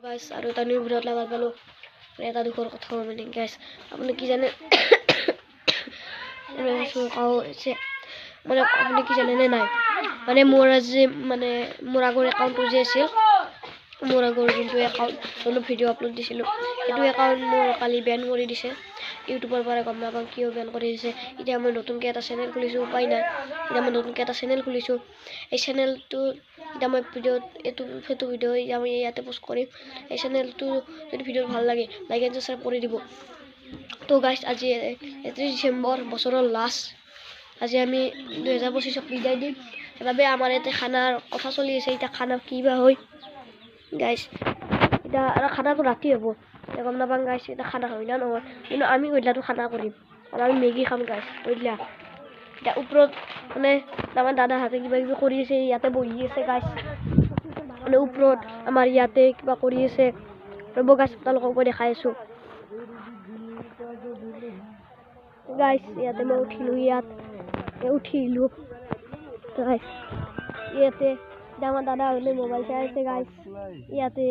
গাইছ আৰু এটা নিউ ভিডিঅ'ত লগাই পালোঁ এটা দুখৰ কথা মানে গাইছ আপুনি কি জানে মানে আপুনি কি জানেনে নাই মানে মোৰ আজি মানে মোৰ আগৰ একাউণ্টটো যে আছিল মোৰ আগৰ যোনটো একাউণ্ট যোনটো ভিডিঅ' আপলোড দিছিলোঁ সেইটো একাউণ্ট মোৰ কালি বেন কৰি দিছে ইউটিউবৰ পৰা গম নাপাওঁ কিয় বেন কৰি দিছে এতিয়া মই নতুনকৈ এটা চেনেল খুলিছোঁ উপায় নাই এতিয়া মই নতুনকৈ এটা চেনেল খুলিছোঁ এই চেনেলটো এতিয়া মই ভিডিঅ'ত সেইটো ভিডিঅ' এতিয়া মই ইয়াতে পোষ্ট কৰিম এই চেনেলটো যদি ভিডিঅ' ভাল লাগে লাইক এণ্ড ছাবস্ক্ৰাইব কৰি দিব তো গাইছ আজি 31 ডিচেম্বৰ বছৰৰ লাষ্ট আজি আমি 2025ক বিদায় দিম সেইবাবে আমাৰ ইয়াতে খানাৰ কথা চলি আছে এতিয়া খানা কি বা হয় গাইছ এতিয়া আৰু খানাটো ৰাতি হ'ব এতিয়া গম নাপাম গাইছ এতিয়া খানা হয় না নহয় কিন্তু আমি গধূলাটো খানা কৰিম আৰু আমি মেগী খাম গাইছ গধূলা এতিয়া ওপৰত মানে আমাৰ দাদাহঁতে কিবা কিবি কৰি আছে ইয়াতে বহি আছে গাইছ মানে ওপৰত আমাৰ ইয়াতে কিবা কৰি আছে ৰ'ব গাইছ আপোনালোকক মই দেখাই আছোঁ গাইছ ইয়াতে মই উঠিলোঁ ইয়াতে উঠিলোঁ গাইছ ইয়াতে এতিয়া আমাৰ দাদা হ'লে মোবাইল চাই আছে গাইছ ইয়াতে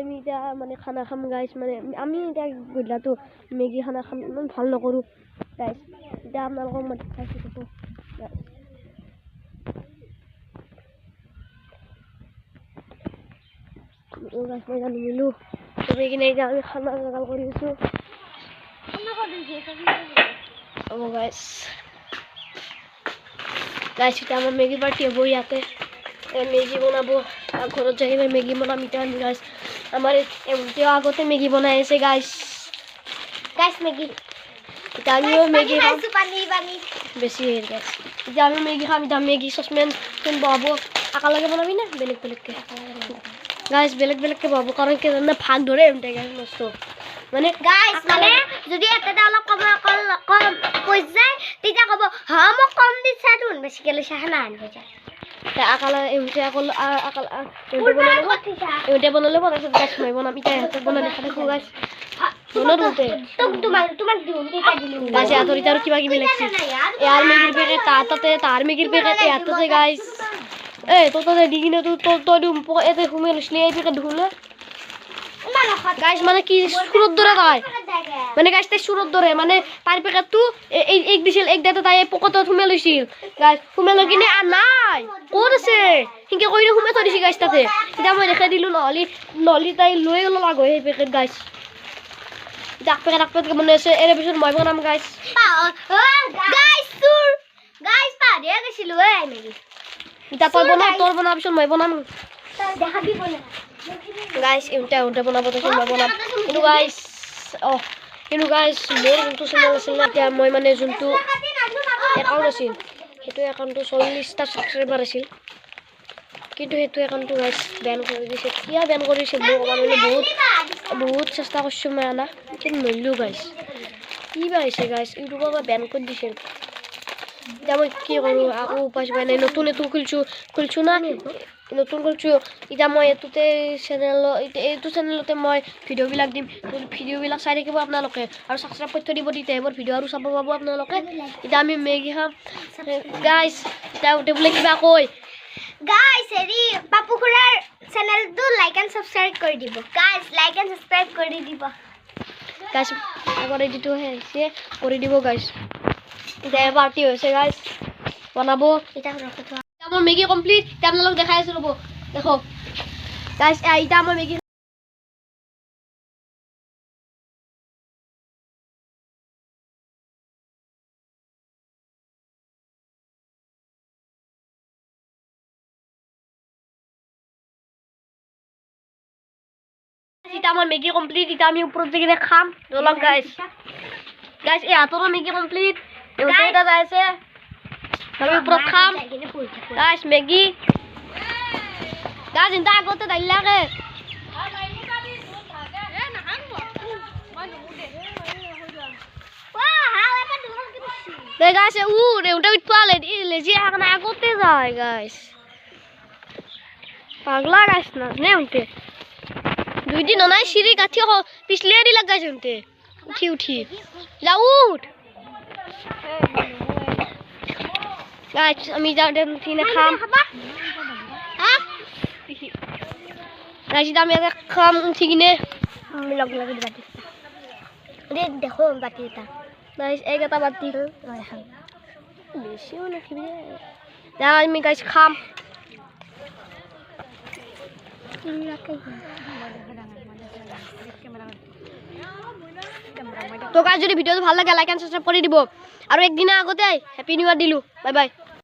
আমি এতিয়া মানে খানা খাম গাইছ মানে আমি এতিয়া গধূলাটো মেগী খানা খাম ইমান ভাল নকৰোঁ গাইছ এতিয়া আপোনালোকক মই দেখাইছোঁ গাইছ মই জানিলোঁ তুমি কিনে এতিয়া আমি খানা জোগাৰ কৰি আছোঁ হ'ব গাইছ এতিয়া আমাৰ মেগী পাৰ্টি হ'ব ইয়াতে মেগী বনাব ঘৰত যাই কিনে মেগী বনাম এতিয়া গাইছ আমাৰ তেওঁ আগতে মেগী বনাই আছে গাইছ মেগী এতিয়া আমিও মেগী খাম বেছি হেৰি গাইছ এতিয়া আমি মেগী খাম এতিয়া মেগী চচপেন বহাব একেলগে বনাবি না বেলেগকৈ গাইছ বেলেগকৈ বহাব কাৰণ কি জানে ভাগ ধৰে গাইছ মস্ত মানে গাইছ মানে যদি এটা অলপ কম কৈ যায় তেতিয়া ক'ব হা মই কম দিছা তোন বেছিকৈ লৈছা খানা আনিব যায় বনালে বনাইছোঁ গাইছ মই বনাম এতিয়া সিহঁতক বনাই দেখা দেখোঁ গাইছ গাইছ ইহঁতৰ এতিয়া আৰু কিবা কিবি লাগিছে ইয়াৰ মেগীৰ পেকেট তাৰ মেগীৰ পেকেট ইহঁততে গাইছ তহঁতে দি কিনে তই এতে সোমাই লৈছিলি এই পেকেট দেখোন গাইছ মানে কি চুৰৰ দৰে তাই মানে গাইছ তাই চুৰৰ দৰে মানে তাইৰ পেকেটটো এক দিছিল এক দাতে তাই পকেটত সোমাই লৈছিল গাইছ সোমাই লৈ কিনে নাই ক'ত আছে সেনেকৈ কৰি সোমাই থৈ দিছে গাইছ তাতে এতিয়া মই দেখাই দিলোঁ নহ'লে তাই লৈ গ'ল লাগ সেই পেকেট গাইছ এক পেকেটকৈ বনাই আছে এৰে পিছত মই বনাম গাইছ এতিয়া তই বনাও তোৰ বনাৰ পিছত মই বনাম গাইছ ইহঁতে বনাব তাৰপিছত মই বনাম কিন্তু গাইছ মোৰ যোনটো চেনেল আছিল এতিয়া মই মানে যোনটো একাউণ্ট আছিল সেইটো একাউণ্টটো 40টা ছাবস্ক্ৰাইবাৰ আছিল কিন্তু সেইটো একাউণ্টটো গাইছ বেন কৰি দিছে কিয় বেন কৰিছে মোক মানে বহুত চেষ্টা কৰিছোঁ মই আনা কিন্তু নৰিলোঁ গাইছ কি বা হৈছে গাইছ ইউটিউবৰ পৰা বেন কৰি দিছিল এতিয়া মই কি কৰোঁ আকৌ উপায় নাই নতুন এইটো খুলিছোঁ না নতুন খুলিছোঁ এতিয়া মই এইটো চেনেলতে মই ভিডিঅ'বিলাক দিম ভিডিঅ'বিলাক চাই থাকিব আপোনালোকে আৰু ছাবস্ক্ৰাইব কৰি থৈ দিব তেতিয়া এইবোৰ ভিডিঅ' আৰু চাব পাব আপোনালোকে এতিয়া আমি মেগী খাম গাইছ এতিয়া বোলে কিবা কয় গাইছ হেৰি পাপু খুৰাৰ চেনেলটো লাইক এণ্ড ছাবস্ক্ৰাইব কৰি দিব গাইছ লাইক এণ্ড ছাবস্ক্ৰাইব কৰি দিব গাইছ আগৰ এইটো হৈছে কৰি দিব গাইছ এতিয়া পাৰ্টি হৈছে গাইছ বনাব এতিয়া মোৰ মেগী কমপ্লিট এতিয়া আপোনালোক দেখাই আছোঁ ৰ'ব দেখক গাইছ এতিয়া মই মেগী এতিয়া আমাৰ মেগী কমপ্লিট এতিয়া আমি ওপৰত যাই কিনে খাম জলক গাইছ ইহঁতৰো মেগী কমপ্লিট ইহঁতে এতিয়া যাই আছে আমি ওপৰত খাম গাইছ মেগী গাইছ ইহঁতে আগতে দাইলাকে গাইছ ইহঁতে উঠোৱা লেজি কাৰণে আগতে যায় গাইছ পাগলা গাইছ নাজানে ইহঁতে 2 দিন নাই চিৰি গাঁঠি পিছলে দিলাক গাইছ ইহঁতে উঠি যাওঁ উঠ গাইছ আমি যাওঁতে উঠি নাখাম গাইছ আমি এটা খাম উঠি কিনে লগ লাগি বাতি দেখো বাতি এটা গাইছ একটা বাতি বেশিও না খেবি যা আমি গাইছ খাম তো গাইছ যদি ভিডিওটো ভাল লাগে লাইক এন্ড সাবস্ক্রাইব কৰি দিব আৰু একদিনা আগতে হ্যাপি নিউ ইয়াৰ দিলো বাই বাই